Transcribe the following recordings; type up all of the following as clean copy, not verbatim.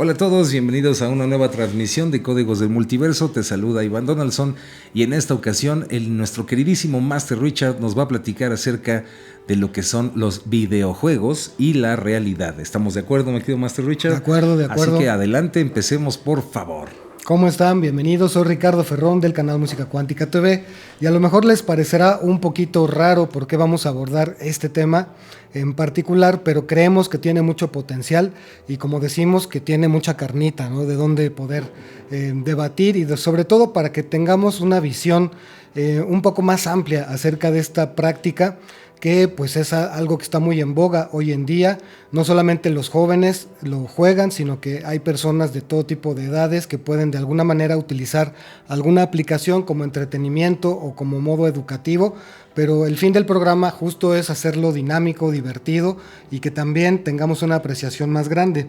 Hola a todos, bienvenidos a una nueva transmisión de Códigos del Multiverso. Te saluda Iván Donaldson y en esta ocasión nuestro queridísimo Master Richard nos va a platicar acerca de lo que son los videojuegos y la realidad. ¿Estamos de acuerdo, mi querido Master Richard? De acuerdo. Así que adelante, empecemos por favor. ¿Cómo están? Bienvenidos, soy Ricardo Ferrón del canal Música Cuántica TV y a lo mejor les parecerá un poquito raro porque vamos a abordar este tema en particular, pero creemos que tiene mucho potencial y como decimos que tiene mucha carnita, ¿no? De dónde poder debatir y sobre todo para que tengamos una visión un poco más amplia acerca de esta práctica que pues es algo que está muy en boga hoy en día. No solamente los jóvenes lo juegan, sino que hay personas de todo tipo de edades que pueden de alguna manera utilizar alguna aplicación como entretenimiento o como modo educativo, pero el fin del programa justo es hacerlo dinámico, divertido y que también tengamos una apreciación más grande.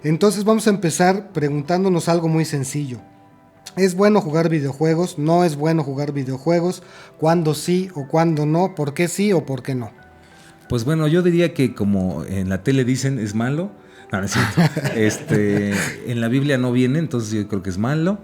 Entonces vamos a empezar preguntándonos algo muy sencillo. ¿Es bueno jugar videojuegos? ¿No es bueno jugar videojuegos? ¿Cuándo sí o cuándo no? ¿Por qué sí o por qué no? Pues bueno, yo diría que como en la tele dicen es malo. No es cierto. En la Biblia no viene, entonces yo creo que es malo.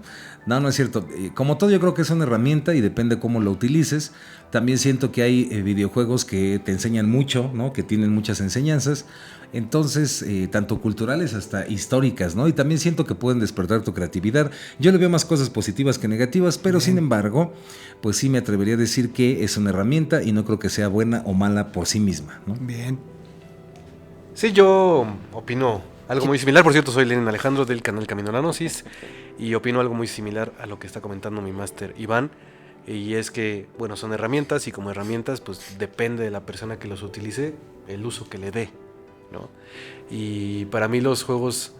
No es cierto. Como todo, yo creo que es una herramienta y depende cómo lo utilices. También siento que hay videojuegos que te enseñan mucho, ¿no? Que tienen muchas enseñanzas. Entonces, tanto culturales hasta históricas, ¿no? Y también siento que pueden despertar tu creatividad. Yo le veo más cosas positivas que negativas, pero sin embargo, pues sí me atrevería a decir que es una herramienta y no creo que sea buena o mala por sí misma, ¿no? Bien. Sí, yo opino algo muy similar. Por cierto, soy Lenin Alejandro del canal Camino a la Gnosis y opino algo muy similar a lo que está comentando mi máster Iván. Y es que, bueno, son herramientas y como herramientas, pues depende de la persona que los utilice, el uso que le dé, ¿no? Y para mí los juegos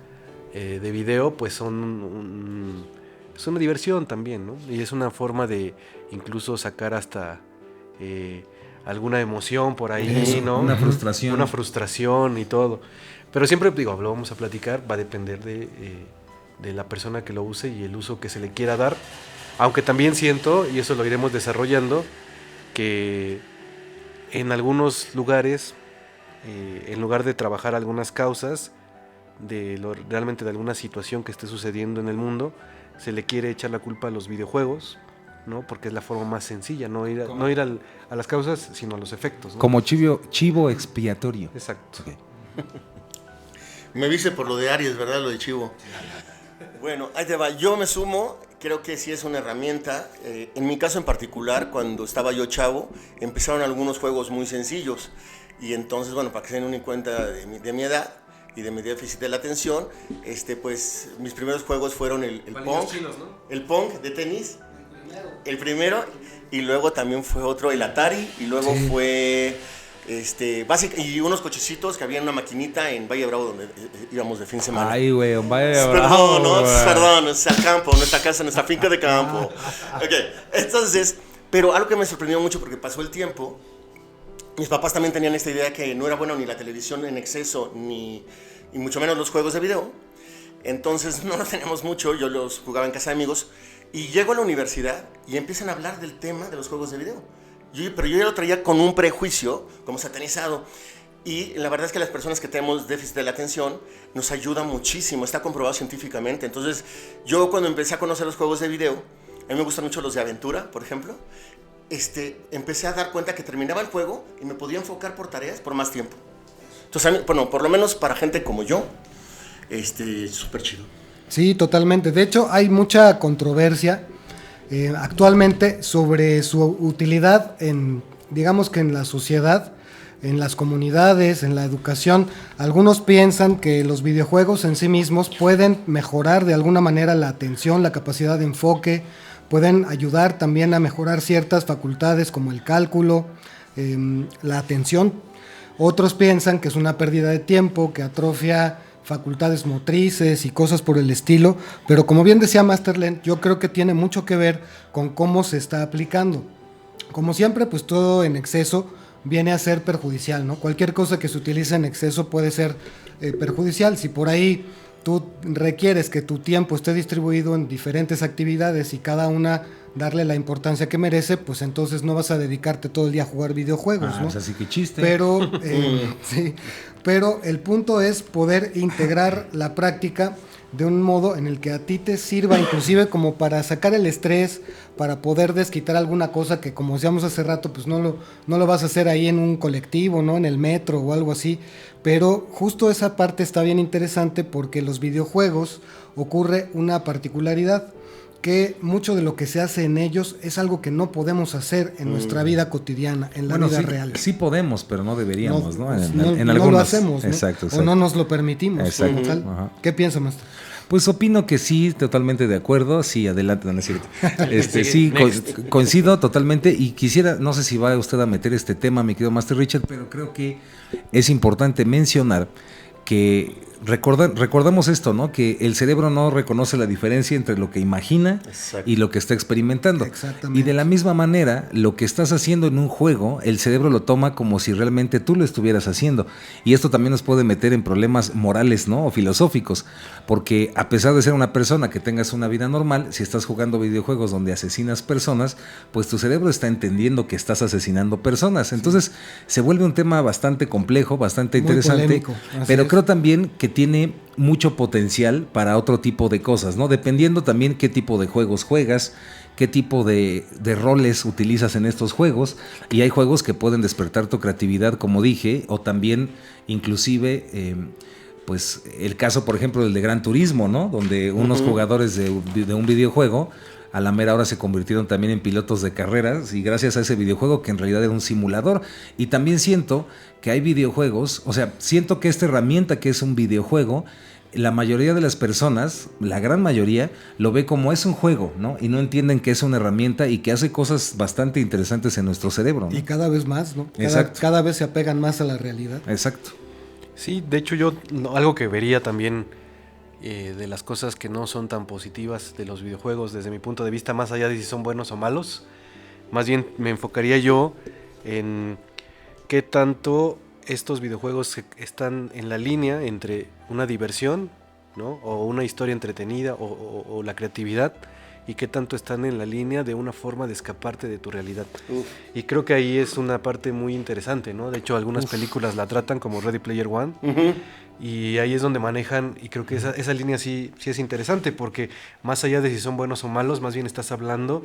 de video, pues es una diversión también, ¿no? Y es una forma de incluso sacar hasta alguna emoción por ahí, Eso, ¿no? una frustración. Una frustración y todo. Pero siempre, digo, lo vamos a platicar, va a depender de la persona que lo use y el uso que se le quiera dar. Aunque también siento, y eso lo iremos desarrollando, que en algunos lugares, en lugar de trabajar algunas causas, realmente de alguna situación que esté sucediendo en el mundo, se le quiere echar la culpa a los videojuegos, ¿no? Porque es la forma más sencilla, no ir a las causas, sino a los efectos, ¿no? Como chivo expiatorio. Exacto. Okay. Me viste por lo de Aries, ¿verdad? Lo de Chivo. Bueno, ahí te va. Yo me sumo, creo que sí es una herramienta. En mi caso en particular, cuando estaba yo chavo, empezaron algunos juegos muy sencillos. Y entonces, bueno, para que se den una cuenta de mi edad y de mi déficit de la atención, pues mis primeros juegos fueron el Pong, chinos, ¿no? El Pong de tenis, el primero, y luego también fue otro, el Atari, y luego sí. Fue... y unos cochecitos que había en una maquinita en Valle Bravo donde íbamos de fin de semana. Ay, güey, en Valle Bravo. Perdón, es al campo, nuestra casa, nuestra finca de campo. Ok, entonces, pero algo que me sorprendió mucho porque pasó el tiempo, mis papás también tenían esta idea que no era bueno ni la televisión en exceso, ni mucho menos los juegos de video. Entonces no los teníamos mucho, yo los jugaba en casa de amigos, y llego a la universidad y empiezan a hablar del tema de los juegos de video. Pero yo ya lo traía con un prejuicio, como satanizado. Y la verdad es que las personas que tenemos déficit de la atención nos ayuda muchísimo, está comprobado científicamente. Entonces, yo cuando empecé a conocer los juegos de video, a mí me gustan mucho los de aventura, por ejemplo, empecé a dar cuenta que terminaba el juego y me podía enfocar por tareas por más tiempo. Entonces, a mí, bueno, por lo menos para gente como yo, súper chido. Sí, totalmente. De hecho, hay mucha controversia actualmente sobre su utilidad digamos que en la sociedad, en las comunidades, en la educación. Algunos piensan que los videojuegos en sí mismos pueden mejorar de alguna manera la atención, la capacidad de enfoque, pueden ayudar también a mejorar ciertas facultades como el cálculo, la atención. Otros piensan que es una pérdida de tiempo, que atrofia facultades motrices y cosas por el estilo, pero como bien decía Masterland, yo creo que tiene mucho que ver con cómo se está aplicando. Como siempre, pues todo en exceso viene a ser perjudicial, ¿no? Cualquier cosa que se utilice en exceso puede ser perjudicial. Si por ahí tú requieres que tu tiempo esté distribuido en diferentes actividades y cada una darle la importancia que merece, pues entonces no vas a dedicarte todo el día a jugar videojuegos, ¿no? Pues así que chiste. Pero, sí, pero el punto es poder integrar la práctica de un modo en el que a ti te sirva inclusive como para sacar el estrés, para poder desquitar alguna cosa que, como decíamos hace rato, pues no lo vas a hacer ahí en un colectivo, ¿no? En el metro o algo así. Pero justo esa parte está bien interesante porque los videojuegos ocurre una particularidad, que mucho de lo que se hace en ellos es algo que no podemos hacer en nuestra vida cotidiana, en la vida sí, real. Sí podemos, pero no deberíamos, ¿no? No lo hacemos, ¿no? Exacto. O no nos lo permitimos. Exacto. Ajá. ¿Qué piensa, maestro? Pues opino que sí, totalmente de acuerdo. Sí, adelante, no es cierto. Sí, Next. coincido totalmente y quisiera, no sé si va usted a meter este tema, mi querido Master Richard, pero creo que es importante mencionar que recordamos esto, ¿no? Que el cerebro no reconoce la diferencia entre lo que imagina Exacto. y lo que está experimentando. Exactamente. Y de la misma manera, lo que estás haciendo en un juego, el cerebro lo toma como si realmente tú lo estuvieras haciendo. Y esto también nos puede meter en problemas morales, ¿no? O filosóficos. Porque a pesar de ser una persona que tengas una vida normal, si estás jugando videojuegos donde asesinas personas, pues tu cerebro está entendiendo que estás asesinando personas. Entonces se vuelve un tema bastante complejo, bastante Muy interesante. polémico, Pero es. creo también que tiene mucho potencial para otro tipo de cosas, ¿no? Dependiendo también qué tipo de juegos juegas, qué tipo de roles utilizas en estos juegos. Y hay juegos que pueden despertar tu creatividad, como dije, o también inclusive... pues el caso, por ejemplo, del de Gran Turismo, ¿no? Donde unos jugadores de un videojuego a la mera hora se convirtieron también en pilotos de carreras y gracias a ese videojuego que en realidad era un simulador. Y también siento que hay videojuegos, o sea, siento que esta herramienta que es un videojuego, la mayoría de las personas, la gran mayoría, lo ve como es un juego, ¿no? Y no entienden que es una herramienta y que hace cosas bastante interesantes en nuestro cerebro, ¿no? Y cada vez más, ¿no? Exacto. Cada vez se apegan más a la realidad. Exacto. Sí, de hecho yo algo que vería también de las cosas que no son tan positivas de los videojuegos desde mi punto de vista, más allá de si son buenos o malos, más bien me enfocaría yo en qué tanto estos videojuegos están en la línea entre una diversión, ¿no? O una historia entretenida o la creatividad, y qué tanto están en la línea de una forma de escaparte de tu realidad. Y creo que ahí es una parte muy interesante, ¿no? De hecho, algunas películas la tratan como Ready Player One, y ahí es donde manejan, y creo que esa línea sí es interesante, porque más allá de si son buenos o malos, más bien estás hablando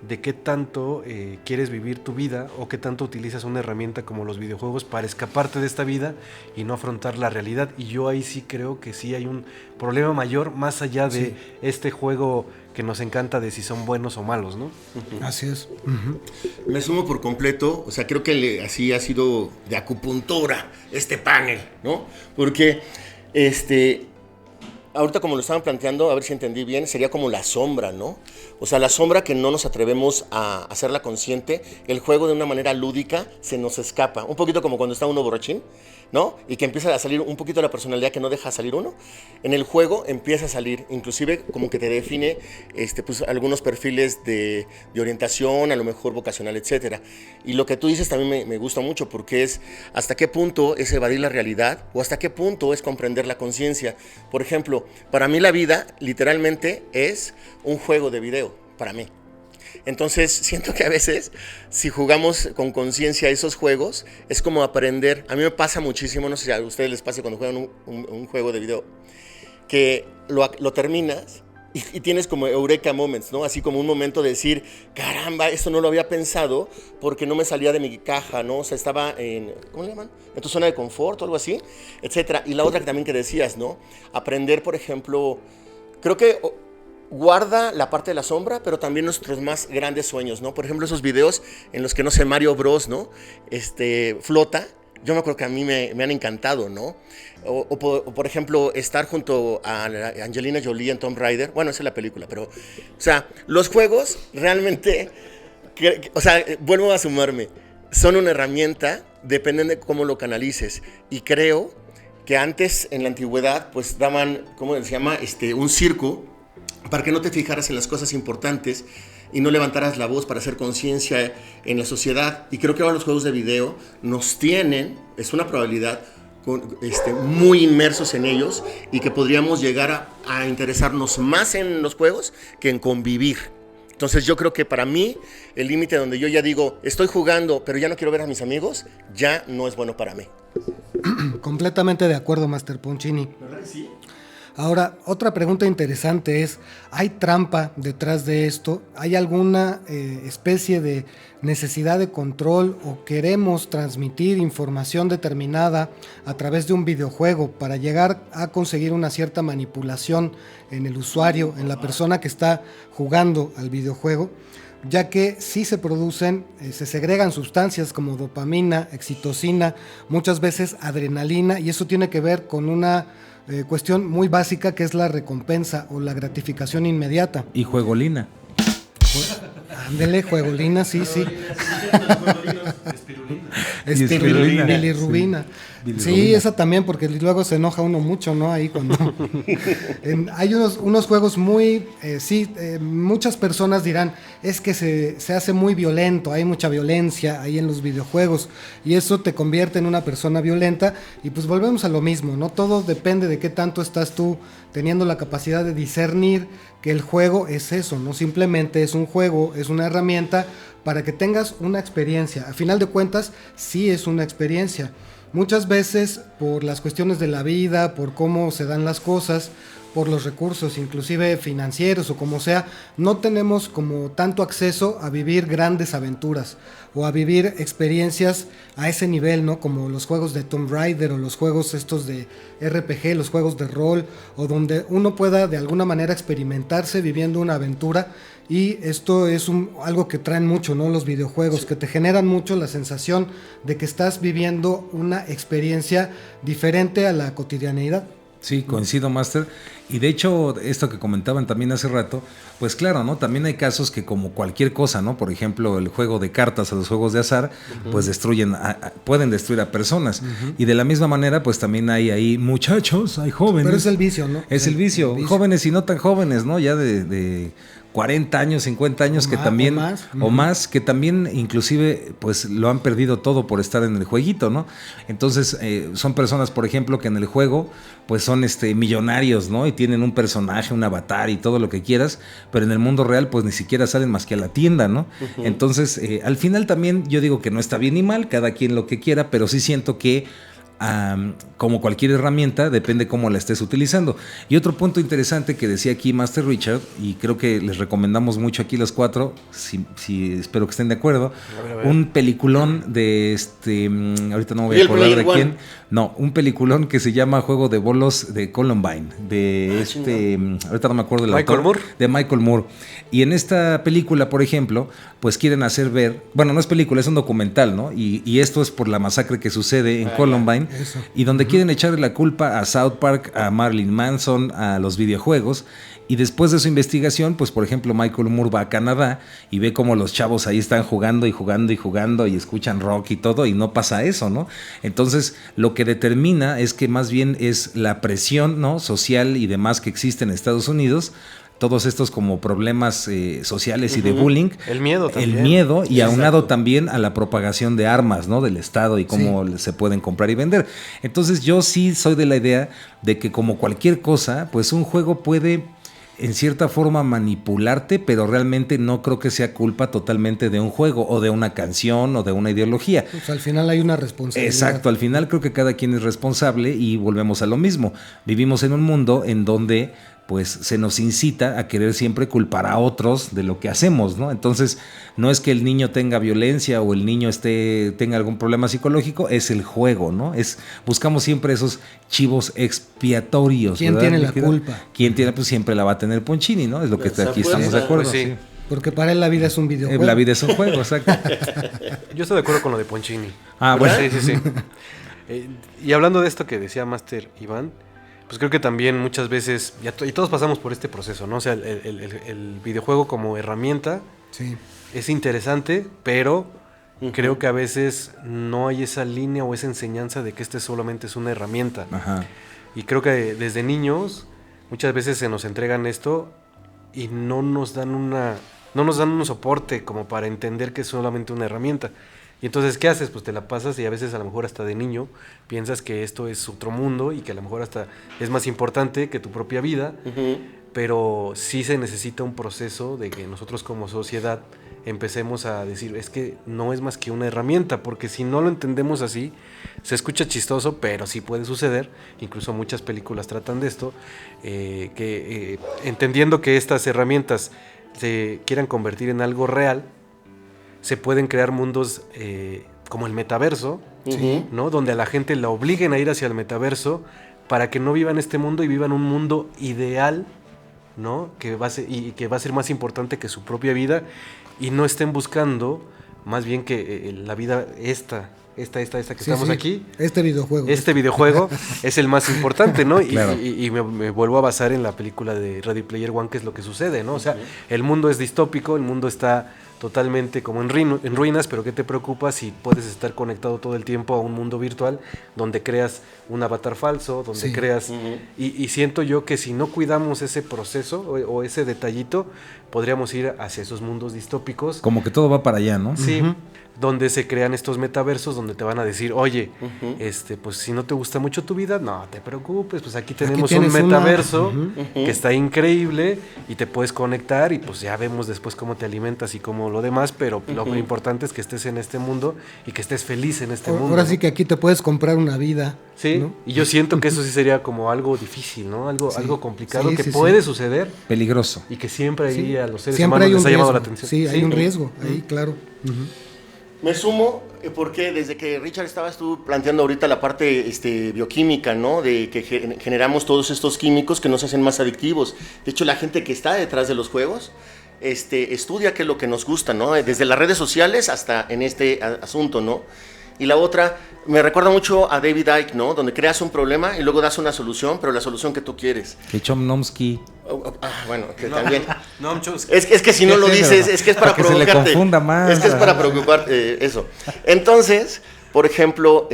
de qué tanto quieres vivir tu vida, o qué tanto utilizas una herramienta como los videojuegos para escaparte de esta vida y no afrontar la realidad. Y yo ahí sí creo que sí hay un problema mayor, más allá de este juego que nos encanta de si son buenos o malos, ¿no? Así es. Me sumo por completo, o sea, creo que así ha sido de acupuntura este panel, ¿no? Porque, ahorita como lo estaban planteando, a ver si entendí bien, sería como la sombra, ¿no? O sea, la sombra que no nos atrevemos a hacerla consciente, el juego de una manera lúdica se nos escapa, un poquito como cuando está uno borrachín, ¿no? Y que empieza a salir un poquito la personalidad que no deja salir uno. En el juego empieza a salir, inclusive como que te define pues, algunos perfiles de orientación, a lo mejor vocacional, etcétera. Y lo que tú dices también me gusta mucho, porque es hasta qué punto es evadir la realidad o hasta qué punto es comprender la conciencia. Por ejemplo, para mí la vida literalmente es un juego de video, para mí. Entonces siento que a veces si jugamos con conciencia esos juegos es como aprender. A mí me pasa muchísimo, no sé si a ustedes les pasa cuando juegan un juego de video, que lo terminas y tienes como eureka moments, ¿no? Así como un momento de decir, caramba, esto no lo había pensado porque no me salía de mi caja, ¿no? O sea, estaba en, ¿cómo le llaman? En tu zona de confort o algo así, etcétera. Y la otra que también que decías, ¿no? Aprender, por ejemplo, creo que guarda la parte de la sombra, pero también nuestros más grandes sueños, ¿no? Por ejemplo, esos videos en los que, no sé, Mario Bros, ¿no? Flota. Yo me acuerdo que a mí me han encantado, ¿no? O por ejemplo, estar junto a Angelina Jolie en Tomb Raider. Bueno, esa es la película, pero... O sea, los juegos realmente... vuelvo a sumarme. Son una herramienta, dependen de cómo lo canalices. Y creo que antes, en la antigüedad, pues daban, ¿cómo se llama? Un circo, para que no te fijaras en las cosas importantes y no levantaras la voz para hacer conciencia en la sociedad. Y creo que ahora los juegos de video nos tienen, es una probabilidad, muy inmersos en ellos, y que podríamos llegar a interesarnos más en los juegos que en convivir Entonces yo creo que para mí el límite donde yo ya digo, estoy jugando, pero ya no quiero ver a mis amigos, ya no es bueno para mí. Completamente de acuerdo, Master Poncini. ¿Verdad que sí? Ahora, otra pregunta interesante es, ¿hay trampa detrás de esto? ¿Hay alguna especie de necesidad de control o queremos transmitir información determinada a través de un videojuego para llegar a conseguir una cierta manipulación en el usuario, en la persona que está jugando al videojuego? Ya que sí se producen, se segregan sustancias como dopamina, oxitocina, muchas veces adrenalina, y eso tiene que ver con una cuestión muy básica que es la recompensa o la gratificación inmediata. Y juegolina. Ándele, juegolina, sí. Espirulina. Bilirrubina. Sí, Bilirrubina. esa también, porque luego se enoja uno mucho, ¿no? Ahí cuando... hay unos juegos muy... muchas personas dirán, es que se hace muy violento, hay mucha violencia ahí en los videojuegos, y eso te convierte en una persona violenta, y pues volvemos a lo mismo, ¿no? Todo depende de qué tanto estás tú teniendo la capacidad de discernir que el juego es eso, no simplemente es un juego, es una herramienta para que tengas una experiencia. A final de cuentas, sí es una experiencia. Muchas veces, por las cuestiones de la vida, por cómo se dan las cosas, por los recursos, inclusive financieros o como sea, no tenemos como tanto acceso a vivir grandes aventuras o a vivir experiencias a ese nivel, ¿no? Como los juegos de Tomb Raider o los juegos estos de RPG, los juegos de rol, o donde uno pueda de alguna manera experimentarse viviendo una aventura. Y esto es algo que traen mucho, ¿no? Los videojuegos, que te generan mucho la sensación de que estás viviendo una experiencia diferente a la cotidianeidad. Sí, coincido, Master. Y de hecho, esto que comentaban también hace rato, pues claro, ¿no? También hay casos que como cualquier cosa, ¿no? Por ejemplo, el juego de cartas o los juegos de azar, pues destruyen, pueden destruir a personas. Y de la misma manera, pues también hay ahí muchachos, hay jóvenes. Pero es el vicio, ¿no? Es el vicio. Jóvenes y no tan jóvenes, ¿no? Ya de 40 años, 50 años, que también, o más, que también inclusive pues lo han perdido todo por estar en el jueguito, ¿no? Entonces son personas, por ejemplo, que en el juego pues son millonarios, ¿no? Y tienen un personaje, un avatar y todo lo que quieras, pero en el mundo real pues ni siquiera salen más que a la tienda, ¿no? Entonces al final también yo digo que no está bien ni mal, cada quien lo que quiera, pero sí siento que como cualquier herramienta, depende cómo la estés utilizando. Y otro punto interesante que decía aquí Master Richard, y creo que les recomendamos mucho aquí los cuatro, si espero que estén de acuerdo, a ver. un peliculón de ahorita no me voy a acordar de quién, no, un peliculón que se llama Juego de Bolos de Columbine, de ahorita no me acuerdo del Michael autor, Moore. de Michael Moore. Y en esta película, por ejemplo, pues quieren hacer ver, bueno, no es película, es un documental, ¿no? Y esto es por la masacre que sucede en Columbine, y donde quieren echarle la culpa a South Park, a Marilyn Manson, a los videojuegos. Y después de su investigación, pues por ejemplo Michael Moore va a Canadá y ve cómo los chavos ahí están jugando y jugando y jugando y escuchan rock y todo, y no pasa eso, ¿no? Entonces lo que determina es que más bien es la presión, ¿no? social y demás que existe en Estados Unidos, todos estos como problemas sociales y de bullying. El miedo también. El miedo y aunado también a la propagación de armas, ¿no? Del Estado y cómo se pueden comprar y vender. Entonces yo sí soy de la idea de que como cualquier cosa, pues un juego puede en cierta forma manipularte, pero realmente no creo que sea culpa totalmente de un juego o de una canción o de una ideología. Pues al final hay una responsabilidad. Exacto, al final creo que cada quien es responsable y volvemos a lo mismo. Vivimos en un mundo en donde pues se nos incita a querer siempre culpar a otros de lo que hacemos, ¿no? Entonces, no es que el niño tenga violencia o el niño tenga algún problema psicológico, es el juego, ¿no? Buscamos siempre esos chivos expiatorios. ¿Quién ¿verdad? tiene la culpa? ¿Quién tiene? Pues siempre la va a tener Poncini, ¿no? Es lo que aquí estamos de acuerdo. Pues sí. Sí. Porque para él la vida es un videojuego. La vida es un juego, exacto. Yo estoy de acuerdo con lo de Poncini. Ah, bueno. Sí. Y hablando de esto que decía Master Iván, pues creo que también muchas veces, y todos pasamos por este proceso, ¿no? O sea, el videojuego como herramienta es interesante, pero creo que a veces no hay esa línea o esa enseñanza de que este solamente es una herramienta. Ajá. Y creo que desde niños muchas veces se nos entregan esto y no nos dan un soporte como para entender que es solamente una herramienta. Y entonces, ¿qué haces? Pues te la pasas y a veces a lo mejor hasta de niño piensas que esto es otro mundo y que a lo mejor hasta es más importante que tu propia vida, pero sí se necesita un proceso de que nosotros como sociedad empecemos a decir, es que no es más que una herramienta, porque si no lo entendemos así, se escucha chistoso, pero sí puede suceder, incluso muchas películas tratan de esto, entendiendo que estas herramientas se quieran convertir en algo real, se pueden crear mundos como el metaverso, ¿no? Donde a la gente la obliguen a ir hacia el metaverso para que no vivan este mundo y vivan un mundo ideal, ¿no? Que va a ser más importante que su propia vida, y no estén buscando más bien que la vida esta que estamos aquí. Este videojuego es el más importante, ¿no? Claro. Y me vuelvo a basar en la película de Ready Player One, que es lo que sucede, ¿no? O sea, el mundo es distópico, el mundo está totalmente como en ruinas, pero ¿qué te preocupa si puedes estar conectado todo el tiempo a un mundo virtual donde creas un avatar falso, donde creas... Y siento yo que si no cuidamos ese proceso o ese detallito, podríamos ir hacia esos mundos distópicos. Como que todo va para allá, ¿no? Sí, donde se crean estos metaversos, donde te van a decir, oye, pues si no te gusta mucho tu vida, no te preocupes, pues aquí tenemos un metaverso que está increíble y te puedes conectar y pues ya vemos después cómo te alimentas y cómo lo demás, pero lo importante es que estés en este mundo y que estés feliz en este mundo. Ahora sí que aquí te puedes comprar una vida. Sí, ¿no? Y yo siento que eso sí sería como algo difícil, ¿no? Algo complicado que puede suceder. Peligroso. Y que siempre ahí a los seres Siempre humanos hay les un ha llamado riesgo. la atención. Sí, hay un riesgo, ahí, claro. Me sumo porque desde que Richard estabas tú planteando ahorita la parte bioquímica, ¿no? De que generamos todos estos químicos que nos hacen más adictivos. De hecho, la gente que está detrás de los juegos estudia qué es lo que nos gusta, ¿no? Desde las redes sociales hasta en este asunto, ¿no? Y la otra, me recuerda mucho a David Icke, ¿no? Donde creas un problema y luego das una solución, pero la solución que tú quieres. Que Chomsky. Bueno, que también. No, es que si no lo dices, es que es para provocarte. Que se le confunda más. Es que es para preocuparte, eso. Entonces, por ejemplo,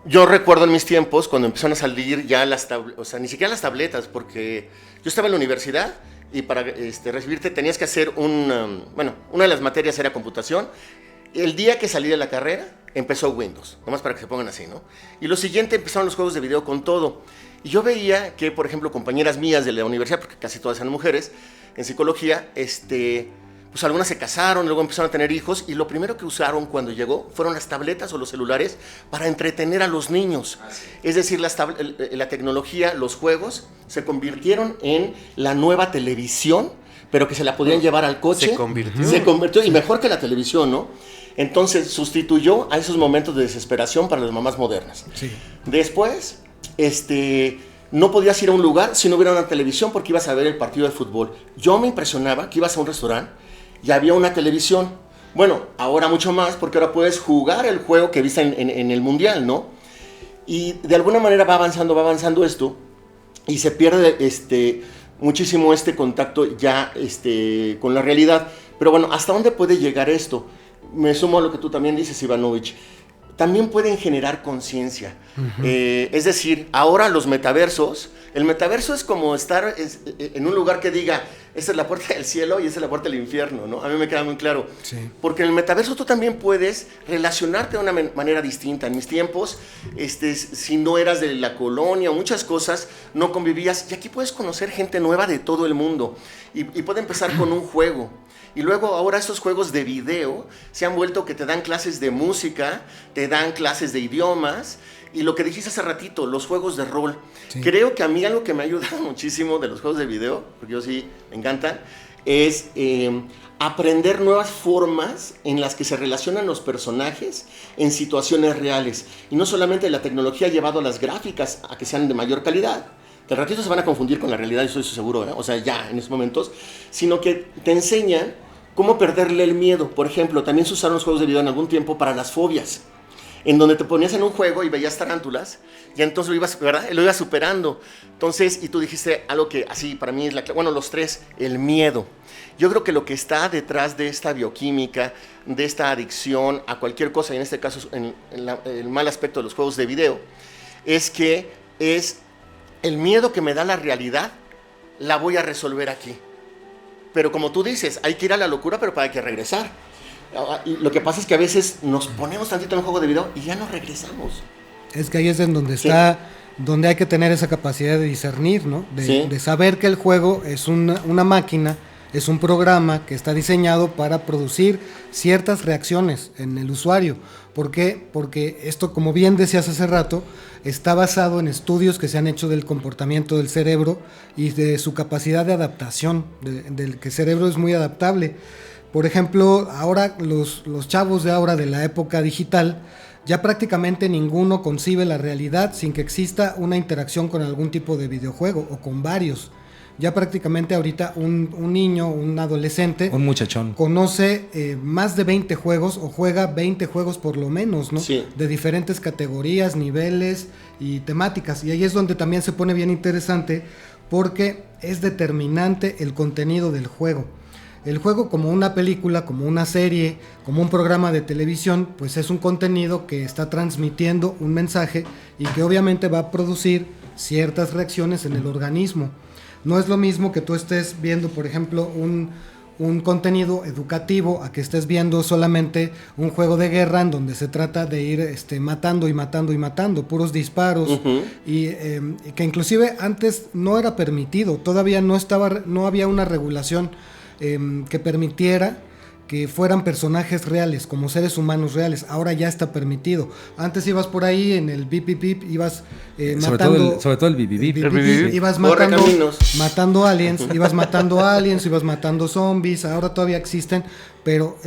yo recuerdo en mis tiempos cuando empezaron a salir ya ni siquiera las tabletas, porque yo estaba en la universidad y para recibirte tenías que hacer una de las materias era computación. El día que salí de la carrera empezó Windows, nomás para que se pongan así, ¿no? Y lo siguiente empezaron los juegos de video con todo. Y yo veía que, por ejemplo, compañeras mías de la universidad, porque casi todas eran mujeres, en psicología, pues algunas se casaron, luego empezaron a tener hijos, y lo primero que usaron cuando llegó fueron las tabletas o los celulares para entretener a los niños. Es decir, la tecnología, los juegos, se convirtieron en la nueva televisión, pero que se la podían llevar al coche. Se convirtió, y mejor que la televisión, ¿no? Entonces sustituyó a esos momentos de desesperación para las mamás modernas. Sí. Después, no podías ir a un lugar si no hubiera una televisión porque ibas a ver el partido de fútbol. Yo me impresionaba que ibas a un restaurante y había una televisión. Bueno, ahora mucho más porque ahora puedes jugar el juego que viste en el mundial, ¿no? Y de alguna manera va avanzando esto y se pierde muchísimo contacto ya con la realidad. Pero bueno, ¿hasta dónde puede llegar esto? Me sumo a lo que tú también dices, Ivanovich. También pueden generar conciencia. Es decir, ahora los metaversos, el metaverso es como estar en un lugar que diga, esta es la puerta del cielo y esta es la puerta del infierno, ¿no? A mí me queda muy claro. Sí. Porque en el metaverso tú también puedes relacionarte de una manera distinta. En mis tiempos, si no eras de la colonia o muchas cosas, no convivías. Y aquí puedes conocer gente nueva de todo el mundo. Y puede empezar con un juego. Y luego ahora estos juegos de video se han vuelto que te dan clases de música, te dan clases de idiomas, y lo que dijiste hace ratito, los juegos de rol. Sí. Creo que a mí algo que me ha ayudado muchísimo de los juegos de video, porque yo sí me encantan, es aprender nuevas formas en las que se relacionan los personajes en situaciones reales. Y no solamente la tecnología ha llevado a las gráficas a que sean de mayor calidad, que al ratito se van a confundir con la realidad, yo estoy seguro, ¿eh? O sea, ya en esos momentos, sino que te enseñan cómo perderle el miedo. Por ejemplo, también se usaron los juegos de video en algún tiempo para las fobias, en donde te ponías en un juego y veías tarántulas, y entonces lo ibas superando. Entonces, y tú dijiste algo que así para mí es los tres, el miedo. Yo creo que lo que está detrás de esta bioquímica, de esta adicción a cualquier cosa, y en este caso el mal aspecto de los juegos de video, es que es el miedo que me da la realidad, la voy a resolver aquí. Pero como tú dices, hay que ir a la locura, pero hay que regresar. Y lo que pasa es que a veces nos ponemos tantito en un juego de video y ya no regresamos. Es que ahí es en donde está donde hay que tener esa capacidad de discernir, ¿no? Sí. De saber que el juego es una máquina, es un programa que está diseñado para producir ciertas reacciones en el usuario. ¿Por qué? Porque esto, como bien decías hace rato, está basado en estudios que se han hecho del comportamiento del cerebro y de su capacidad de adaptación, del que el cerebro es muy adaptable. Por ejemplo, ahora los chavos de ahora de la época digital, ya prácticamente ninguno concibe la realidad sin que exista una interacción con algún tipo de videojuego o con varios. Ya prácticamente ahorita un niño, un adolescente, Un muchachón. conoce más de 20 juegos o juega 20 juegos por lo menos, ¿no? Sí. De diferentes categorías, niveles y temáticas. Y ahí es donde también se pone bien interesante porque es determinante el contenido del juego. El juego, como una película, como una serie, como un programa de televisión, pues es un contenido que está transmitiendo un mensaje y que obviamente va a producir ciertas reacciones en el organismo. No es lo mismo que tú estés viendo, por ejemplo, un contenido educativo a que estés viendo solamente un juego de guerra en donde se trata de ir matando y matando y matando, puros disparos, y que inclusive antes no era permitido, todavía no había una regulación que permitiera que fueran personajes reales, como seres humanos reales. Ahora ya está permitido. Antes ibas por ahí en el bip bip bip, ibas matando, sobre todo el bibibip. bip, bip, bip, ibas Corre matando, caminos. matando aliens, ibas matando zombies. Ahora todavía existen, pero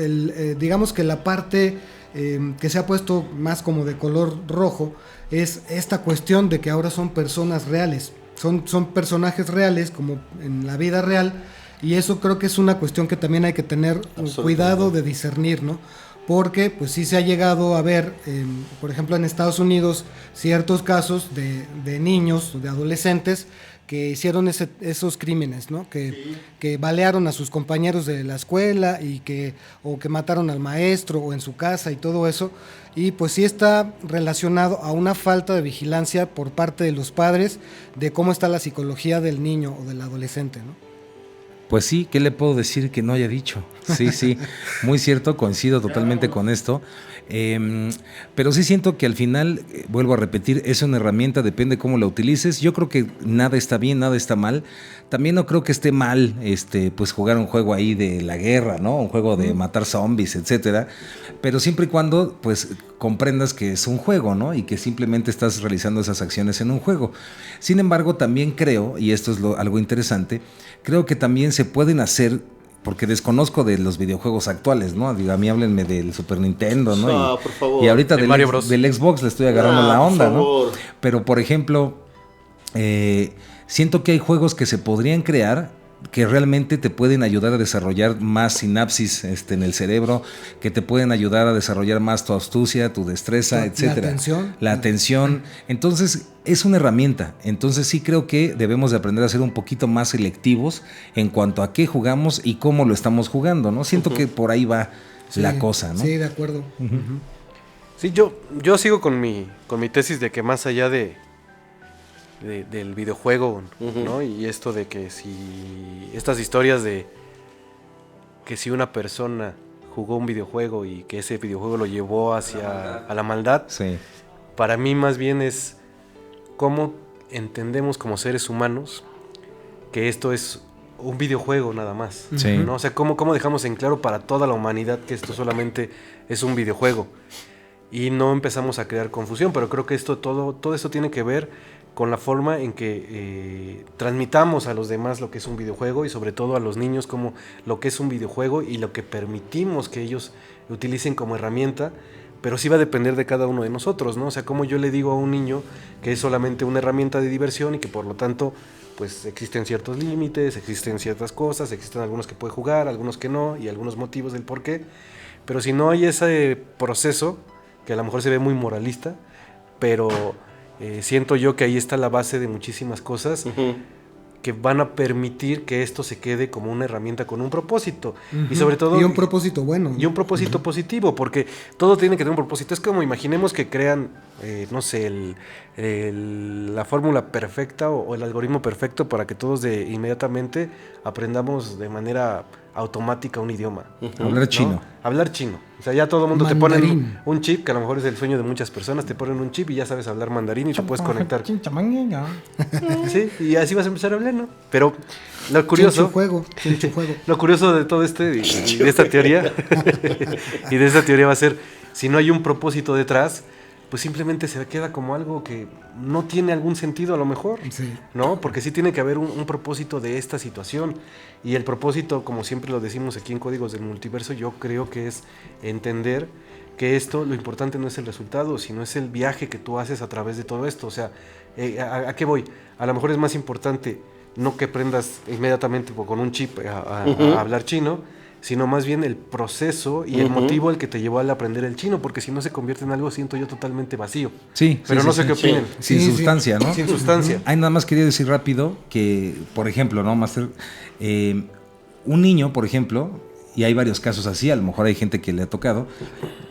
digamos que la parte que se ha puesto más como de color rojo es esta cuestión de que ahora son personas reales, son personajes reales como en la vida real. Y eso creo que es una cuestión que también hay que tener cuidado de discernir, ¿no? Porque pues sí se ha llegado a ver, por ejemplo en Estados Unidos, ciertos casos de niños, de adolescentes que hicieron esos crímenes, ¿no? Que balearon a sus compañeros de la escuela o que mataron al maestro o en su casa y todo eso. Y pues sí está relacionado a una falta de vigilancia por parte de los padres de cómo está la psicología del niño o del adolescente, ¿no? Pues sí, ¿qué le puedo decir que no haya dicho? Sí, muy cierto, coincido totalmente con esto. Pero sí siento que al final, vuelvo a repetir, es una herramienta, depende cómo la utilices. Yo creo que nada está bien, nada está mal. También no creo que esté mal pues jugar un juego ahí de la guerra, ¿no? Un juego de matar zombies, etcétera. Pero siempre y cuando pues comprendas que es un juego, ¿no? Y que simplemente estás realizando esas acciones en un juego. Sin embargo, también creo, y esto es algo interesante, creo que también se pueden hacer, porque desconozco de los videojuegos actuales, ¿no? Digo, a mí háblenme del Super Nintendo, ¿no? Por favor. Y ahorita De Mario Bros. del Xbox le estoy agarrando la onda, por ¿no? favor. Pero, por ejemplo, siento que hay juegos que se podrían crear que realmente te pueden ayudar a desarrollar más sinapsis en el cerebro, que te pueden ayudar a desarrollar más tu astucia, tu destreza, etcétera. La atención. Entonces, es una herramienta. Entonces, sí creo que debemos de aprender a ser un poquito más selectivos en cuanto a qué jugamos y cómo lo estamos jugando, ¿no? Siento que por ahí va la cosa, ¿no? Sí, de acuerdo. Sí, yo sigo con mi tesis de que más allá del videojuego, ¿no? Y esto de que si estas historias de que si una persona jugó un videojuego y que ese videojuego lo llevó hacia la maldad, Sí. para mí más bien es cómo entendemos como seres humanos que esto es un videojuego nada más, Sí. ¿no? O sea, cómo dejamos en claro para toda la humanidad que esto solamente es un videojuego y no empezamos a crear confusión, pero creo que todo esto tiene que ver con la forma en que transmitamos a los demás lo que es un videojuego y sobre todo a los niños como lo que es un videojuego y lo que permitimos que ellos utilicen como herramienta, pero sí va a depender de cada uno de nosotros, ¿no? O sea, como yo le digo a un niño que es solamente una herramienta de diversión y que por lo tanto pues existen ciertos límites, existen ciertas cosas, existen algunos que puede jugar, algunos que no y algunos motivos del por qué, pero si no hay ese proceso que a lo mejor se ve muy moralista, pero siento yo que ahí está la base de muchísimas cosas que van a permitir que esto se quede como una herramienta con un propósito. Y sobre todo... Y un propósito bueno. Y un propósito positivo, porque todo tiene que tener un propósito. Es como, imaginemos que crean, no sé, la fórmula perfecta o el algoritmo perfecto para que todos inmediatamente aprendamos de manera automática un idioma. Hablar chino. Hablar chino. O sea, ya todo el mundo te Mandarín. ponen un chip, que a lo mejor es el sueño de muchas personas, te ponen un chip y ya sabes hablar mandarín y te puedes conectar. Sí, y así vas a empezar a hablar, ¿no? Pero lo curioso... Chinchu juego. Lo curioso de todo esto y de esta teoría y de esta teoría va a ser, si no hay un propósito detrás, pues simplemente se queda como algo que no tiene algún sentido a lo mejor, Sí. ¿no? Porque sí tiene que haber un propósito de esta situación, y el propósito, como siempre lo decimos aquí en Códigos del Multiverso, yo creo que es entender que esto, lo importante no es el resultado, sino es el viaje que tú haces a través de todo esto. O sea, ¿a qué voy? A lo mejor es más importante no que aprendas inmediatamente con un chip a hablar chino, sino más bien el proceso y el motivo el que te llevó al aprender el chino, porque si no se convierte en algo, siento yo, totalmente vacío. Sí, Pero sí, no sí, sé qué sí. opinen. Sin sustancia, ¿no? Sin sustancia. Ahí nada más quería decir rápido que, por ejemplo, ¿no, Master? Un niño, por ejemplo, y hay varios casos así, a lo mejor hay gente que le ha tocado,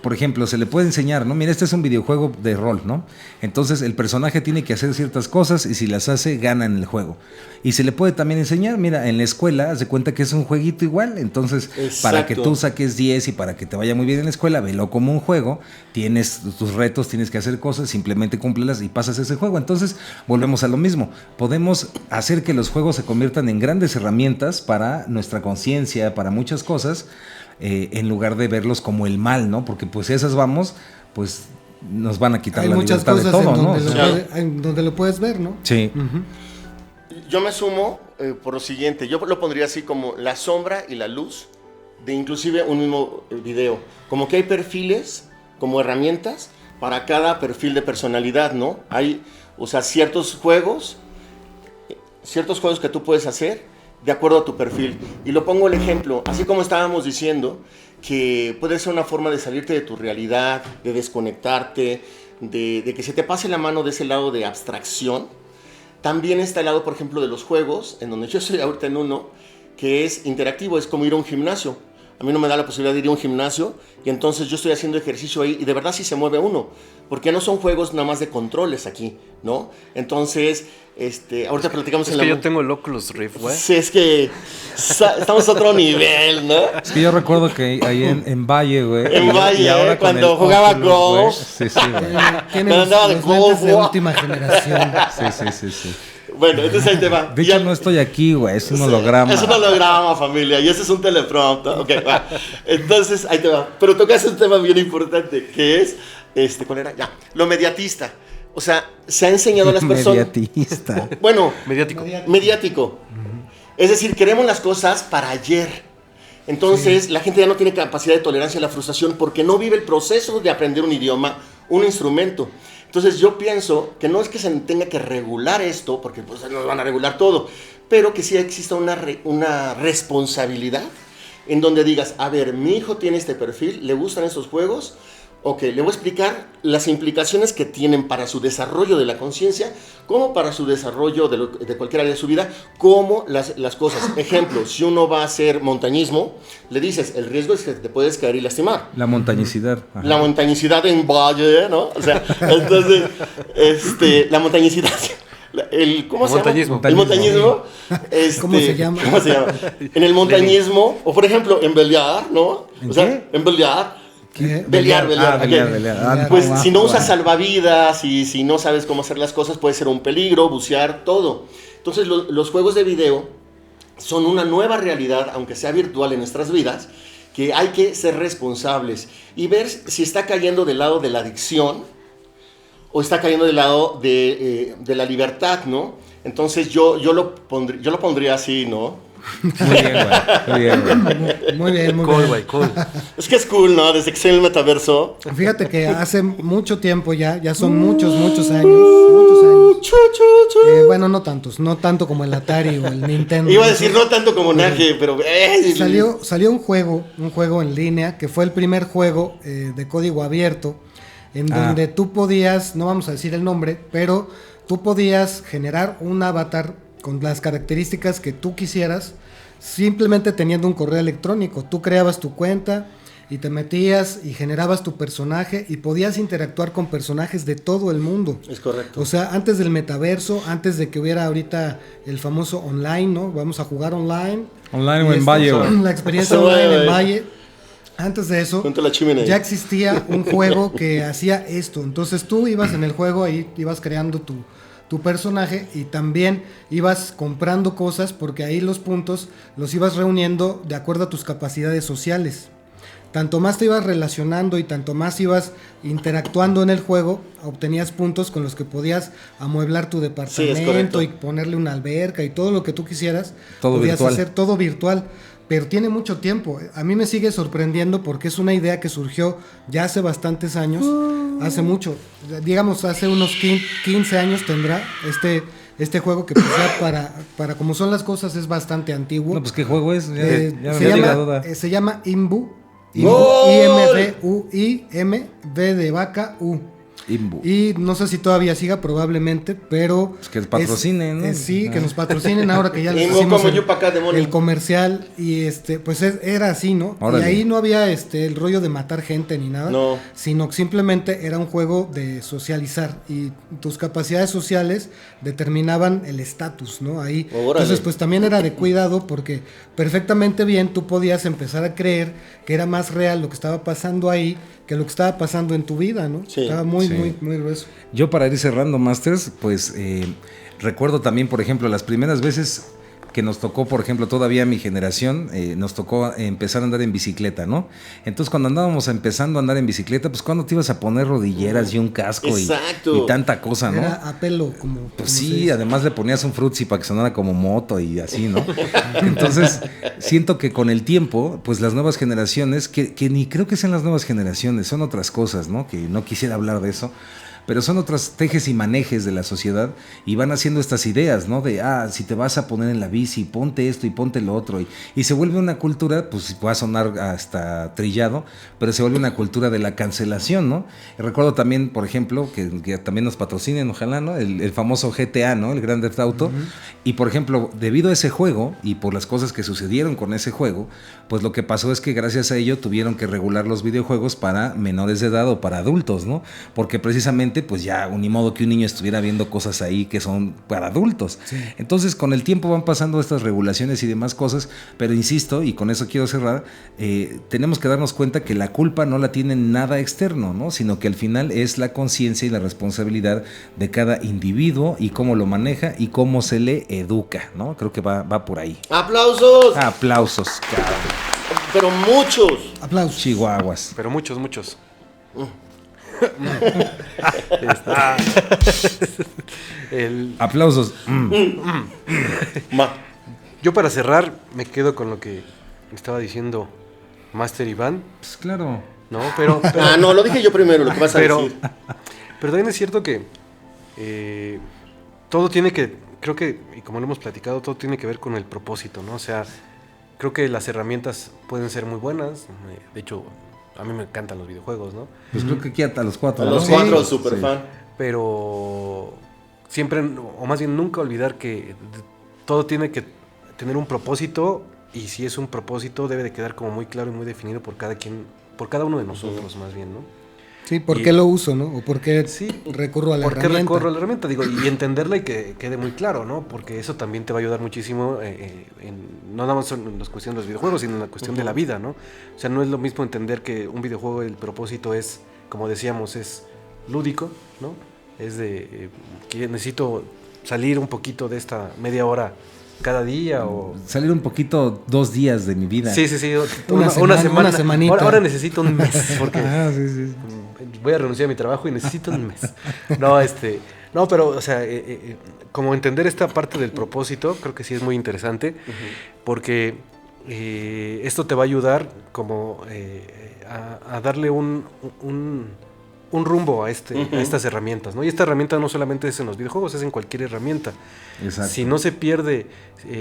por ejemplo, se le puede enseñar, ¿no? Mira, este es un videojuego de rol, ¿no? Entonces el personaje tiene que hacer ciertas cosas y si las hace, gana en el juego. Y se le puede también enseñar, mira, en la escuela, haz de cuenta que es un jueguito igual, entonces para que tú saques 10 y para que te vaya muy bien en la escuela, velo como un juego, tienes tus retos, tienes que hacer cosas, simplemente cúmplelas y pasas ese juego. Entonces volvemos a lo mismo, podemos hacer que los juegos se conviertan en grandes herramientas para nuestra conciencia, para muchas cosas, en lugar de verlos como el mal, ¿no? Porque pues si a esas vamos, pues nos van a quitar Hay la muchas libertad de cosas todo, en ¿no? donde, O sea, en donde lo puedes ver, ¿no? sí. Yo me sumo por lo siguiente, yo lo pondría así como la sombra y la luz de inclusive un mismo video. Como que hay perfiles como herramientas para cada perfil de personalidad, ¿no? Hay, o sea, ciertos juegos que tú puedes hacer de acuerdo a tu perfil. Y lo pongo el ejemplo, así como estábamos diciendo, que puede ser una forma de salirte de tu realidad, de desconectarte, de que se te pase la mano de ese lado de abstracción. También está el lado, por ejemplo, de los juegos, en donde yo estoy ahorita en uno, que es interactivo, es como ir a un gimnasio. A mí no me da la posibilidad de ir a un gimnasio y entonces yo estoy haciendo ejercicio ahí y de verdad sí se mueve uno, porque no son juegos nada más de controles aquí, ¿no? Entonces, ahorita platicamos Es en que la... yo tengo el Oculus Rift, güey. Sí, es que estamos a otro nivel, ¿no? Es que yo recuerdo que ahí en Valle, güey. En Valle, con cuando el jugaba Oculus, golf. güey. Sí, sí, güey. Tienen Pero andaba de los lentes de golf. última generación. Sí. Bueno, entonces ahí te va. De hecho, no estoy aquí, güey. Es un holograma. Es un holograma, familia, y ese es un teleprompter. Ok, va. Entonces, ahí te va. Pero tocas un tema bien importante, que es, ¿cuál era? Ya, lo mediatista. O sea, se ha enseñado a las personas... Mediatista. Bueno, Mediático. es decir, queremos las cosas para ayer. Entonces, la gente ya no tiene capacidad de tolerancia a la frustración porque no vive el proceso de aprender un idioma, un instrumento. Entonces, yo pienso que no es que se tenga que regular esto, porque pues nos van a regular todo, pero que sí exista una responsabilidad en donde digas, a ver, mi hijo tiene este perfil, ¿le gustan estos juegos? Ok, le voy a explicar las implicaciones que tienen para su desarrollo de la conciencia, como para su desarrollo de cualquier área de su vida, como las cosas. Ejemplo, si uno va a hacer montañismo, le dices, el riesgo es que te puedes caer y lastimar. La montañicidad. Ajá. La montañicidad en Valle, ¿no? O sea, entonces, la montañicidad... ¿Cómo se Montañismo. llama? El montañismo. ¿Cómo se llama? ¿Cómo se llama? En el montañismo, o por ejemplo, en Beliar, ¿no? ¿En O sea, qué? en Beliar. ¿Qué? Beliar. Ah, ok. Beliar. Ah, Pues no, si no usas va. salvavidas y si no sabes cómo hacer las cosas, puede ser un peligro, bucear, todo. Entonces, los juegos de video son una nueva realidad, aunque sea virtual en nuestras vidas, que hay que ser responsables y ver si está cayendo del lado de la adicción o está cayendo del lado de la libertad, ¿no? Entonces yo lo pondría así, ¿no? Muy bien, güey. Muy bien, muy Cool, bien. güey, cool. Es que es cool, ¿no? Desde que estoy en el metaverso. Fíjate que hace mucho tiempo ya son muchos años. Bueno, no tanto como el Atari o el Nintendo. Iba a decir no tanto como Nage, pero... Salió un juego en línea que fue el primer juego de código abierto en donde tú podías, no vamos a decir el nombre, pero tú podías generar un avatar con las características que tú quisieras simplemente teniendo un correo electrónico. Tú creabas tu cuenta y te metías y generabas tu personaje y podías interactuar con personajes de todo el mundo. Es correcto. O sea, antes del metaverso, antes de que hubiera ahorita el famoso online, ¿no? Vamos a jugar online. Online o Y en Valle, güey. La experiencia Sí, online en güey. Valle. Antes de eso, Junto a la chimenea. ya existía un juego que hacía esto. Entonces tú ibas en el juego, ahí ibas creando tu personaje y también ibas comprando cosas porque ahí los puntos los ibas reuniendo de acuerdo a tus capacidades sociales. Tanto más te ibas relacionando y tanto más ibas interactuando en el juego, obtenías puntos con los que podías amueblar tu Sí, es departamento correcto. y ponerle una alberca y todo lo que tú quisieras. Todo podías virtual. hacer todo virtual, pero tiene mucho tiempo. A mí me sigue sorprendiendo porque es una idea que surgió ya hace bastantes años, hace mucho, digamos hace unos 15 años tendrá este juego que pues ya para como son las cosas es bastante antiguo. No, pues ¿qué juego es? Ya, ya Se me llega llama, duda. se llama Imbu. ¡Gol! IMB de vaca U. Imbu. Y no sé si todavía siga, probablemente, pero... Pues que patrocinen, ¿no? Sí, que nos patrocinen ahora que ya les Imbu hicimos como yo pa' acá, demonio. el comercial y pues era así, ¿no? Órale. Y ahí no había el rollo de matar gente ni nada, No. sino que simplemente era un juego de socializar y tus capacidades sociales determinaban el estatus, ¿no? Ahí. Órale. Entonces, pues también era de cuidado porque perfectamente bien tú podías empezar a creer que era más real lo que estaba pasando ahí que lo que estaba pasando en tu vida, ¿no? Sí. Estaba muy, Sí. muy, muy grueso. Yo para ir cerrando Masters, pues recuerdo también, por ejemplo, las primeras veces que nos tocó, por ejemplo, todavía mi generación, nos tocó empezar a andar en bicicleta, ¿no? Entonces cuando andábamos empezando a andar en bicicleta, pues ¿cuándo te ibas a poner rodilleras y un casco Exacto. y tanta cosa, ¿no? Era a pelo, como... Pues como se sí, dice. además le ponías un frutzi para que sonara como moto y así, ¿no? Entonces, siento que con el tiempo, pues las nuevas generaciones, que ni creo que sean las nuevas generaciones, son otras cosas, ¿no? Que no quisiera hablar de eso, pero son otras tejes y manejes de la sociedad y van haciendo estas ideas, ¿no? De, si te vas a poner en la bici, ponte esto y ponte lo otro. Y se vuelve una cultura, pues va a sonar hasta trillado, pero se vuelve una cultura de la cancelación, ¿no? Y recuerdo también, por ejemplo, que también nos patrocinen, ojalá, ¿no? El famoso GTA, ¿no? El Grand Theft Auto. Y, por ejemplo, debido a ese juego y por las cosas que sucedieron con ese juego, pues lo que pasó es que gracias a ello tuvieron que regular los videojuegos para menores de edad o para adultos, ¿no? Porque precisamente pues ya ni modo que un niño estuviera viendo cosas ahí que son para adultos. Sí. Entonces con el tiempo van pasando estas regulaciones y demás cosas, pero insisto, y con eso quiero cerrar, tenemos que darnos cuenta que la culpa no la tiene nada externo, ¿no? Sino que al final es la conciencia y la responsabilidad de cada individuo y cómo lo maneja y cómo se le educa, ¿no? Creo que va por ahí. ¡Aplausos! Aplausos, cabrón. Pero muchos. Aplausos. Chihuahuas. Pero muchos. Aplausos. Yo para cerrar me quedo con lo que estaba diciendo Master Iván. Pues claro. No, pero no, lo dije yo primero, lo que vas a decir. Pero también es cierto que todo tiene que, creo que, y como lo hemos platicado, todo tiene que ver con el propósito, ¿no? O sea, creo que las herramientas pueden ser muy buenas. De hecho, a mí me encantan los videojuegos, ¿no? Pues creo que aquí a los cuatro. A ¿no? los Sí, cuatro, super sí. fan. Pero siempre, o más bien nunca olvidar que todo tiene que tener un propósito, y si es un propósito debe de quedar como muy claro y muy definido por cada quien, por cada uno de nosotros, más bien, ¿no? Sí, ¿por qué lo uso, no? O por qué recurro a la ¿Por qué herramienta. recurro a la herramienta? Digo, y entenderla y que quede muy claro, ¿no? Porque eso también te va a ayudar muchísimo, no nada más en las cuestiones de los videojuegos, sino en la cuestión de la vida, ¿no? O sea, no es lo mismo entender que un videojuego, el propósito es, como decíamos, es lúdico, ¿no? Es de que necesito salir un poquito de esta media hora cada día o... Salir un poquito 2 días de mi vida. Sí, Una semana, una semanita. Ahora necesito un mes, porque sí. voy a renunciar a mi trabajo y necesito un mes. No, pero, o sea, como entender esta parte del propósito, creo que sí es muy interesante, porque esto te va a ayudar como a darle un rumbo a estas herramientas, ¿no? Y esta herramienta no solamente es en los videojuegos, es en cualquier herramienta. Exacto. Si no se pierde,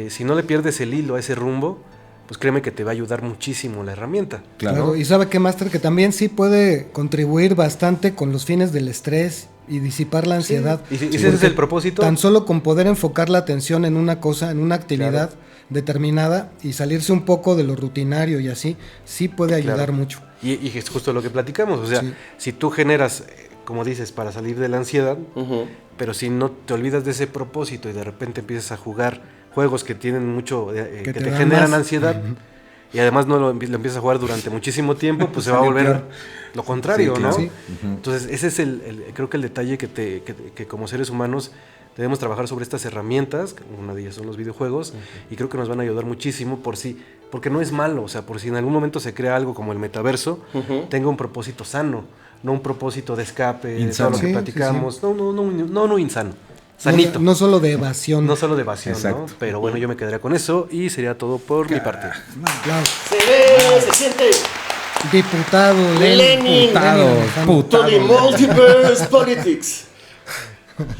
si no le pierdes el hilo a ese rumbo, pues créeme que te va a ayudar muchísimo la herramienta. Claro. Y sabe que Master, que también sí puede contribuir bastante con los fines del estrés y disipar la ansiedad. Sí. Y si ese es el propósito. Tan solo con poder enfocar la atención en una cosa, en una actividad determinada y salirse un poco de lo rutinario y así, sí puede ayudar mucho. Y es justo lo que platicamos, o sea, si tú generas, como dices, para salir de la ansiedad, pero si no te olvidas de ese propósito y de repente empiezas a jugar juegos que tienen mucho, que te generan ansiedad, y además no lo empiezas a jugar durante muchísimo tiempo, pues se va a volver lo contrario, claro. ¿no? Sí. Entonces ese es creo que el detalle que como seres humanos debemos trabajar sobre estas herramientas, una de ellas son los videojuegos, y creo que nos van a ayudar muchísimo porque no es malo, o sea, por si en algún momento se crea algo como el metaverso, tenga un propósito sano, no un propósito de escape, Insano. de todo lo que platicamos, no insano, sanito. No solo de evasión. No solo de evasión, ¿no? Pero bueno, yo me quedaría con eso y sería todo por mi parte. Claro. Se ve, se siente. Diputado Lenin. To the multiverse politics.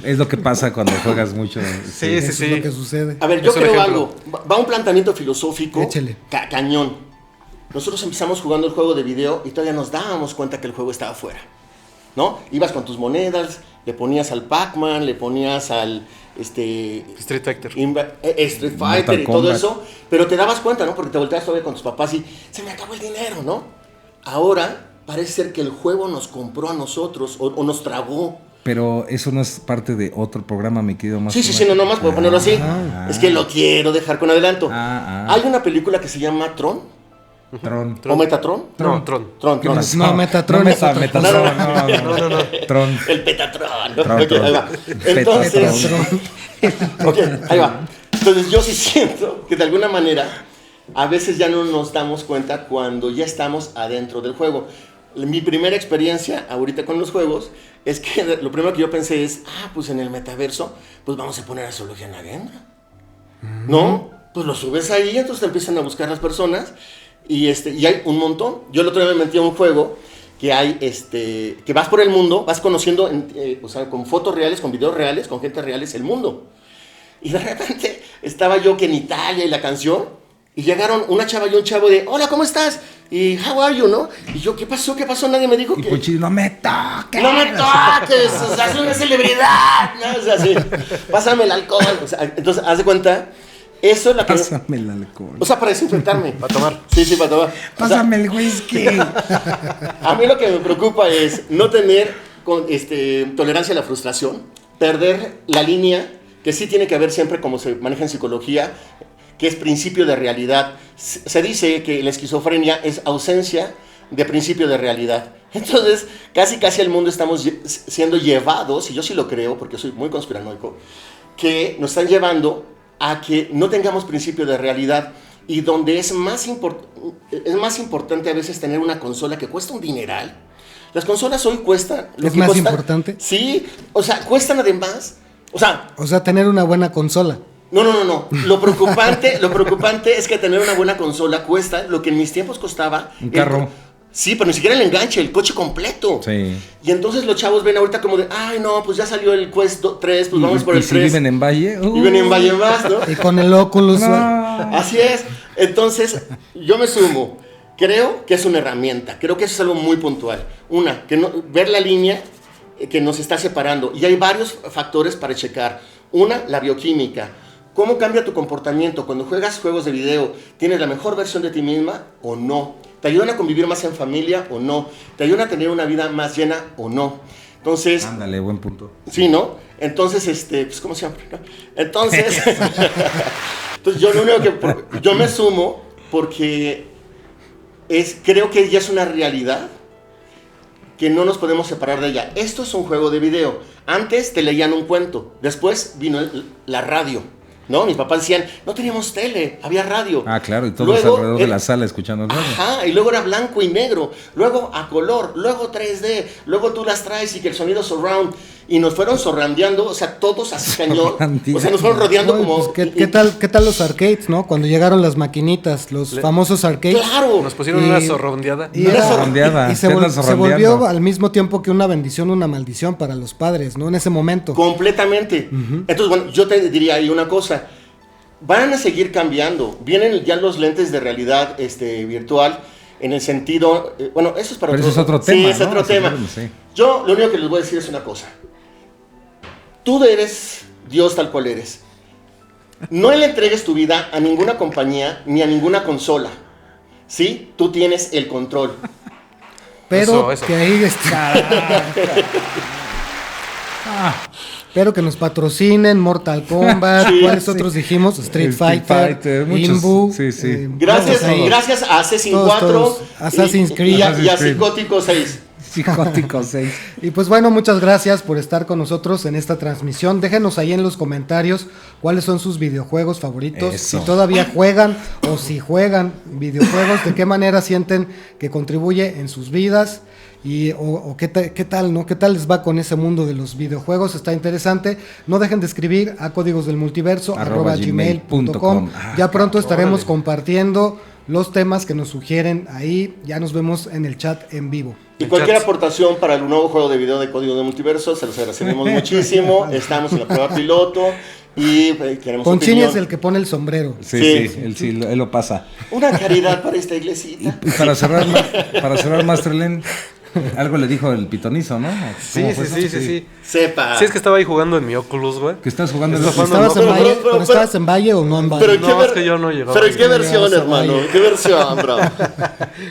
Es lo que pasa cuando juegas mucho. Sí. Eso es lo que sucede. A ver, yo Es un creo ejemplo. algo. Va un planteamiento filosófico. Échale. Cañón. Nosotros empezamos jugando el juego de video y todavía nos dábamos cuenta que el juego estaba afuera, ¿no? Ibas con tus monedas, le ponías al Pac-Man, le ponías al Street Fighter. Street Fighter y todo eso, pero te dabas cuenta, ¿no? Porque te volteas todavía con tus papás y se me acabó el dinero, ¿no? Ahora parece ser que el juego nos compró a nosotros o nos tragó. Pero eso no es parte de otro programa, mi querido más. Sí, no, nomás puedo ponerlo así. Es que lo quiero dejar con adelanto. Hay una película que se llama Tron. Tron. ¿O Metatron? No, Tron. Tron. No, Metatron. No. Tron. El Petatron. Tron. Ok, ahí va. Entonces, ok, ahí va. Entonces yo sí siento que de alguna manera a veces ya no nos damos cuenta cuando ya estamos adentro del juego. Mi primera experiencia ahorita con los juegos es que lo primero que yo pensé es, pues en el metaverso, pues vamos a poner a Zoología Nagendra. ¿No? Pues lo subes ahí, entonces te empiezan a buscar las personas y hay un montón. Yo el otro día me metí a un juego que hay, que vas por el mundo, vas conociendo, o sea, con fotos reales, con videos reales, con gente reales, el mundo. Y de repente estaba yo que en Italia y la canción, y llegaron una chava y un chavo de, hola, ¿cómo estás? Y, how are you, ¿no? Y yo, ¿qué pasó? Nadie me dijo Y que... Puchito, no me toques. ¡No me toques! O sea, soy una celebridad, ¿no? O sea, sí, pásame el alcohol. O sea, entonces, haz de cuenta, eso es la que... Pásame el alcohol. O sea, para desinfectarme. Para tomar. Sí, para tomar. Pásame el whisky. A mí lo que me preocupa es no tener tolerancia a la frustración, perder la línea, que sí tiene que haber siempre, como se maneja en psicología, que es principio de realidad. Se dice que la esquizofrenia es ausencia de principio de realidad. Entonces, casi el mundo estamos siendo llevados, y yo sí lo creo, porque soy muy conspiranoico, que nos están llevando a que no tengamos principio de realidad, y donde es más importante a veces tener una consola que cuesta un dineral. Las consolas hoy cuestan... ¿Es más importante? Sí, o sea, cuestan además... O sea, tener una buena consola. No. Lo preocupante es que tener una buena consola cuesta lo que en mis tiempos costaba. Un carro. Sí, pero ni siquiera el enganche, el coche completo. Sí. Y entonces los chavos ven ahorita como de, ay, no, pues ya salió el Quest 3, pues vamos por el 3. ¿Y si viven en Valle? Viven en Valle más, ¿no? Y con el Oculus. Así es. Entonces, yo me sumo. Creo que es una herramienta. Creo que eso es algo muy puntual. Una, ver la línea que nos está separando. Y hay varios factores para checar. Una, la bioquímica. ¿Cómo cambia tu comportamiento? Cuando juegas juegos de video, ¿tienes la mejor versión de ti misma o no? ¿Te ayudan a convivir más en familia o no? ¿Te ayudan a tener una vida más llena o no? Entonces... Ándale, buen punto. Sí, ¿no? Entonces, pues como siempre, ¿no? Entonces, yo lo único que... Yo me sumo porque creo que ya es una realidad que no nos podemos separar de ella. Esto es un juego de video. Antes te leían un cuento, después vino la radio, ¿no? Mis papás decían, no teníamos tele, había radio. Claro, y todos alrededor de la sala escuchando el radio. Ajá, y luego era blanco y negro, luego a color, luego 3D, luego tú las traes y que el sonido surround, y nos fueron surroundeando, o sea, todos así cañón, o sea, nos fueron rodeando como... Pues, ¿qué tal los arcades, no? Cuando llegaron las maquinitas, los famosos arcades. ¡Claro! Nos pusieron una zorrondeada. Y se volvió al mismo tiempo que una bendición, una maldición para los padres, ¿no? En ese momento. Completamente. Entonces, bueno, yo te diría ahí una cosa. Van a seguir cambiando. Vienen ya los lentes de realidad virtual en el sentido... bueno, eso es para Pero eso es otro tema, Sí, es ¿no? otro tema. Sí. Yo lo único que les voy a decir es una cosa. tú eres Dios tal cual eres. No le entregues tu vida a ninguna compañía ni a ninguna consola. ¿Sí? Tú tienes el control. Pero Eso. que ahí pero que nos patrocinen Mortal Kombat, Sí, ¿cuáles sí. otros dijimos? Street Street Fighter, Fighter, muchos. Inbu, Sí, sí. Gracias, todos ahí. gracias a Assassin's Todos, 4 todos. Assassin's Creed. y a Assassin's Creed. Psicótico 6. Psicótico 6. Y pues bueno, muchas gracias por estar con nosotros en esta transmisión. Déjenos ahí en los comentarios cuáles son sus videojuegos favoritos, Eso. si todavía juegan o si juegan videojuegos, de qué manera sienten que contribuye en sus vidas y o qué tal, ¿no? ¿Qué tal les va con ese mundo de los videojuegos? Está interesante. No dejen de escribir a códigosdelmultiverso@gmail.com. Ya pronto estaremos órale. compartiendo los temas que nos sugieren ahí. Ya nos vemos en el chat en vivo. Y cualquier aportación para el nuevo juego de video de Código de Multiverso, se los agradeceremos muchísimo. Estamos en la prueba piloto y queremos Con Chini opinión. es el que pone el sombrero. Sí, Sí. él lo pasa. Una caridad para esta iglesita. Y para cerrar Masterlen, algo le dijo el pitonizo, ¿no? Sí, ¿Cómo sí, fue sí, eso? sí, sí. Sepa. Sí, es que estaba ahí jugando en mi Oculus, güey. Que estás jugando en Estás los... jugando- ¿Estabas, no, en Valle, pero- ¿Estabas en Valle o no en Valle? Pero ¿en qué No, es que yo no llegaba ¿Pero ahí. en qué versión, Llegabas a hermano? Valle. ¿En qué versión, bro?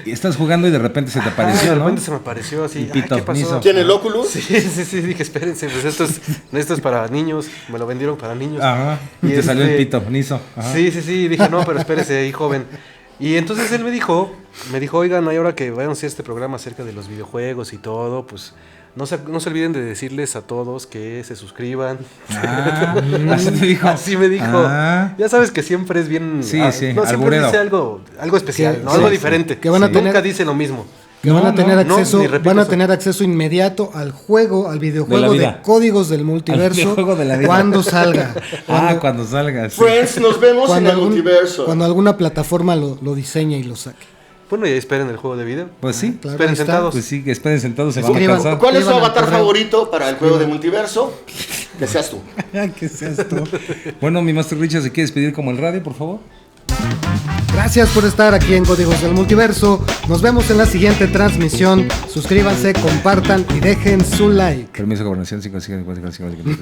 Y estás jugando y de repente se te apareció, de ¿no? repente se me apareció así. Y ay, pito, ¿qué pasó? nizo. ¿Quién, el Oculus? Sí, sí, sí, dije, espérense, pues esto es para niños, me lo vendieron para niños. Ajá. Y te salió el pito, nizo. Ajá. Sí, sí, sí, dije, no, pero espérese ahí, joven. Y entonces él me dijo, oigan, ahora que vayan a hacer este programa acerca de los videojuegos y todo, pues no se olviden de decirles a todos que se suscriban. Ah, así te dijo. Así me dijo. Ah. Ya sabes que siempre es bien... Sí, sí, no, siempre alburero. dice algo especial, Que- ¿no? sí, Algo sí. diferente. Que van a Nunca tener- dice lo mismo. Que van a No, tener no, acceso, ni repito van a eso. tener acceso inmediato al juego, al videojuego De la de vida. Códigos del Multiverso videojuego de la vida. cuando salga. Cuando salgas. Sí. Friends, nos vemos en el multiverso. cuando alguna plataforma lo diseñe y lo saque. Bueno, y esperen el juego de video. Pues sí. Claro, Esperen ahí está. sentados. Pues sí, que esperen sentados, se van a Escriban. cansar. ¿Cuál es su Escriban al avatar correo. favorito para el juego de multiverso? Que seas tú. ¿Qué es esto? Bueno, mi Master Richard, ¿se quiere despedir como el radio, por favor? Gracias por estar aquí en Códigos del Multiverso. Nos vemos en la siguiente transmisión. Suscríbanse, compartan y dejen su like. Permiso, gobernación 555.